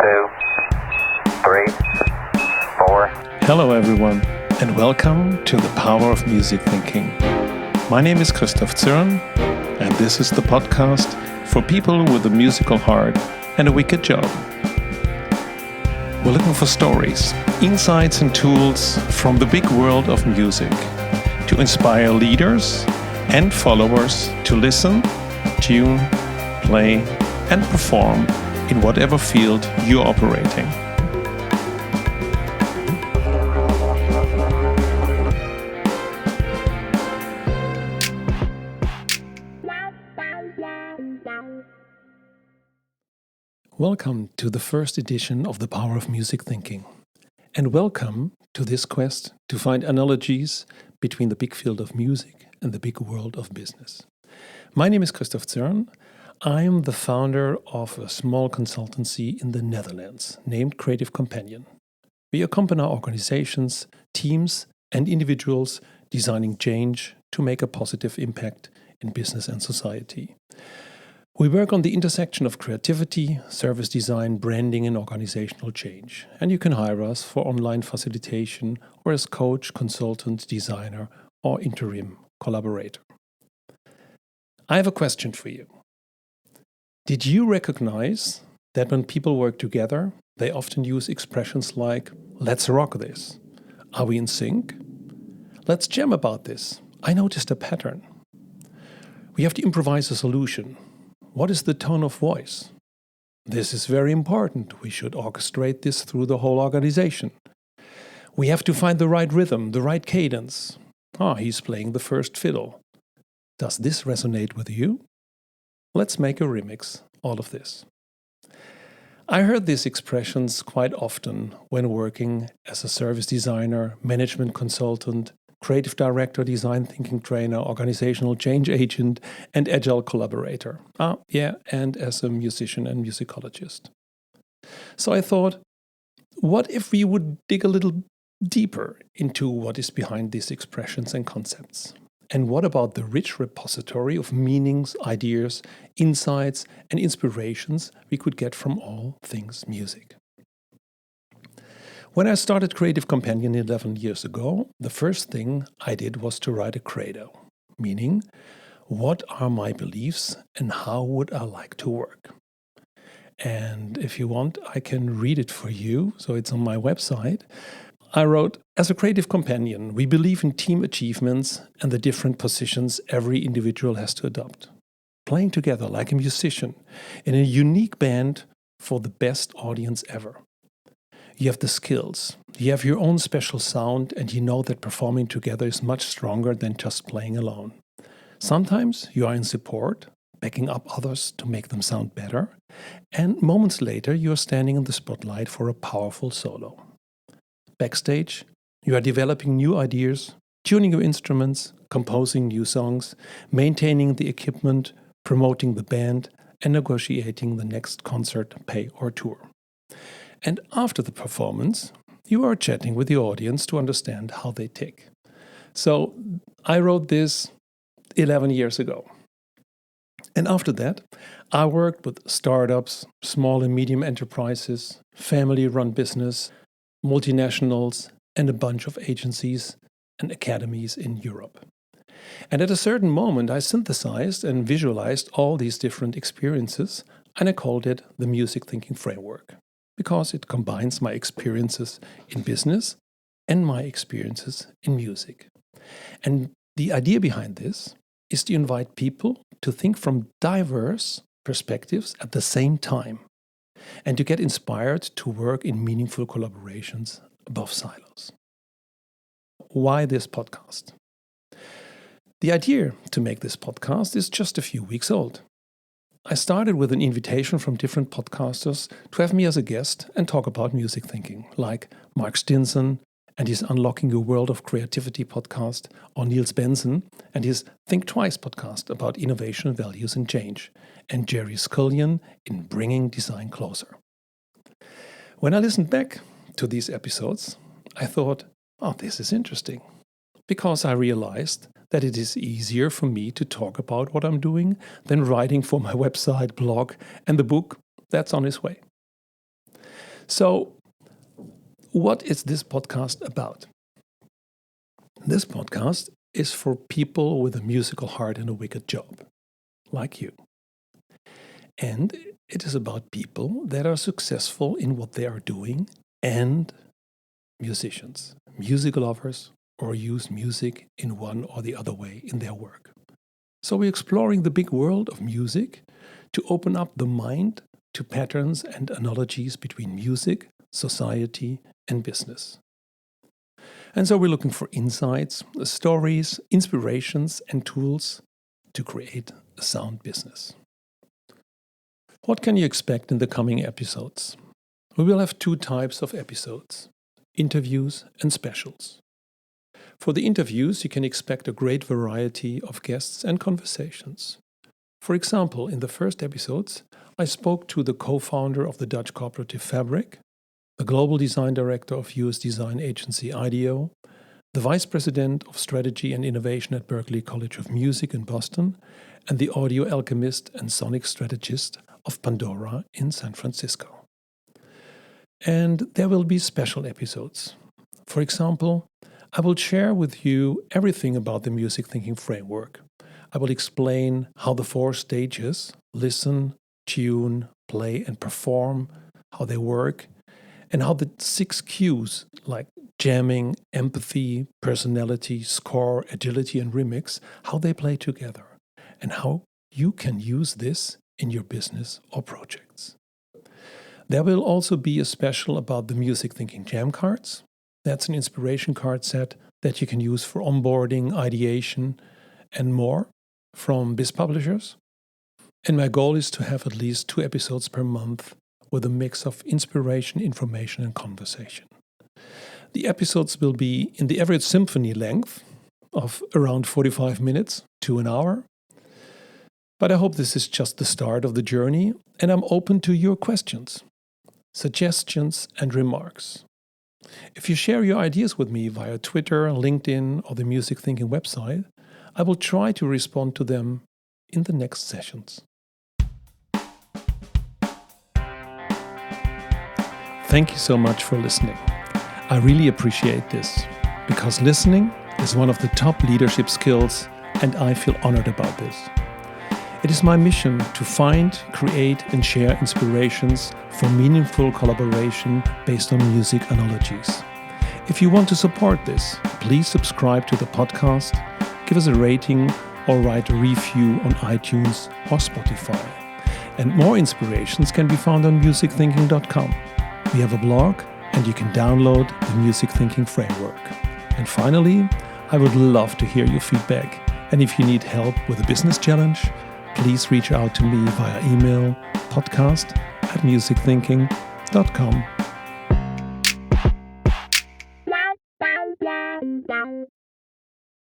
2, 3, 4. Hello everyone, and welcome to the Power of Music Thinking. My name is Christof Zürn, and this is the podcast for people with a musical heart and a wicked job. We're looking for stories, insights and tools from the big world of music to inspire leaders and followers to listen, tune, play and perform in whatever field you're operating. Welcome to the first edition of The Power of Music Thinking, and welcome to this quest to find analogies between the big field of music and the big world of business. My name is Christof Zürn. I am the founder of a small consultancy in the Netherlands named Creative Companion. We accompany organizations, teams, and individuals designing change to make a positive impact in business and society. We work on the intersection of creativity, service design, branding, and organizational change. And you can hire us for online facilitation or as coach, consultant, designer, or interim collaborator. I have a question for you. Did you recognize that when people work together, they often use expressions like, "Let's rock this"? "Are we in sync?" "Let's jam about this. I noticed a pattern." We have to improvise a solution. What is the tone of voice? This is very important. We should orchestrate this through the whole organization. We have to find the right rhythm, the right cadence. He's playing the first fiddle. Does this resonate with you? Let's make a remix, all of this. I heard these expressions quite often when working as a service designer, management consultant, creative director, design thinking trainer, organizational change agent, and agile collaborator. And as a musician and musicologist. So I thought, what if we would dig a little deeper into what is behind these expressions and concepts? And what about the rich repository of meanings, ideas, insights, and inspirations we could get from all things music? When I started Creative Companion 11 years ago, the first thing I did was to write a credo, meaning, what are my beliefs and how would I like to work? And if you want, I can read it for you, so it's on my website. I wrote, as a creative companion, we believe in team achievements and the different positions every individual has to adopt. Playing together like a musician in a unique band for the best audience ever. You have the skills, you have your own special sound, and you know that performing together is much stronger than just playing alone. Sometimes you are in support, backing up others to make them sound better, and moments later you are standing in the spotlight for a powerful solo. Backstage, you are developing new ideas, tuning your instruments, composing new songs, maintaining the equipment, promoting the band, and negotiating the next concert, pay, or tour. And after the performance, you are chatting with the audience to understand how they tick. So I wrote this 11 years ago. And after that, I worked with startups, small and medium enterprises, family-run business, multinationals, and a bunch of agencies and academies in Europe. And at a certain moment, I synthesized and visualized all these different experiences, and I called it the Music Thinking Framework, because it combines my experiences in business and my experiences in music. And the idea behind this is to invite people to think from diverse perspectives at the same time, and to get inspired to work in meaningful collaborations above silos. Why this podcast? The idea to make this podcast is just a few weeks old. I started with an invitation from different podcasters to have me as a guest and talk about music thinking, like Mark Stinson and his Unlocking Your World of Creativity podcast, or Niels Benson and his Think Twice podcast about innovation, values and change, and Jerry Scullion in Bringing Design Closer. When I listened back to these episodes, I thought, this is interesting, because I realized that it is easier for me to talk about what I'm doing than writing for my website, blog, and the book that's on its way. So, what is this podcast about? This podcast is for people with a musical heart and a wicked job, like you. And it is about people that are successful in what they are doing and musicians, music lovers, or use music in one or the other way in their work. So we're exploring the big world of music to open up the mind to patterns and analogies between music, society, and business. And so we're looking for insights, stories, inspirations, and tools to create a sound business. What can you expect in the coming episodes? We will have 2 types of episodes, interviews and specials. For the interviews, you can expect a great variety of guests and conversations. For example, in the first episodes, I spoke to the co-founder of the Dutch cooperative Fabric, the global design director of US design agency IDEO, the vice president of strategy and innovation at Berklee College of Music in Boston, and the audio alchemist and sonic strategist of Pandora in San Francisco. And there will be special episodes. For example, I will share with you everything about the music thinking framework. I will explain how the 4 stages, listen, tune, play, and perform, how they work, and how the 6 cues like jamming, empathy, personality, score, agility, and remix, how they play together, and how you can use this in your business or projects. There will also be a special about the music thinking jam cards. That's an inspiration card set that you can use for onboarding, ideation, and more from biz publishers. And my goal is to have at least 2 episodes per month with a mix of inspiration, information, and conversation. The episodes will be in the average symphony length of around 45 minutes to an hour. But I hope this is just the start of the journey, and I'm open to your questions, suggestions, and remarks. If you share your ideas with me via Twitter, LinkedIn, or the Music Thinking website, I will try to respond to them in the next sessions. Thank you so much for listening. I really appreciate this, because listening is one of the top leadership skills, and I feel honored about this. It is my mission to find, create, and share inspirations for meaningful collaboration based on music analogies. If you want to support this, please subscribe to the podcast, give us a rating, or write a review on iTunes or Spotify. And more inspirations can be found on musicthinking.com. We have a blog, and you can download the Music Thinking framework. And finally, I would love to hear your feedback. And if you need help with a business challenge, please reach out to me via email podcast@musicthinking.com.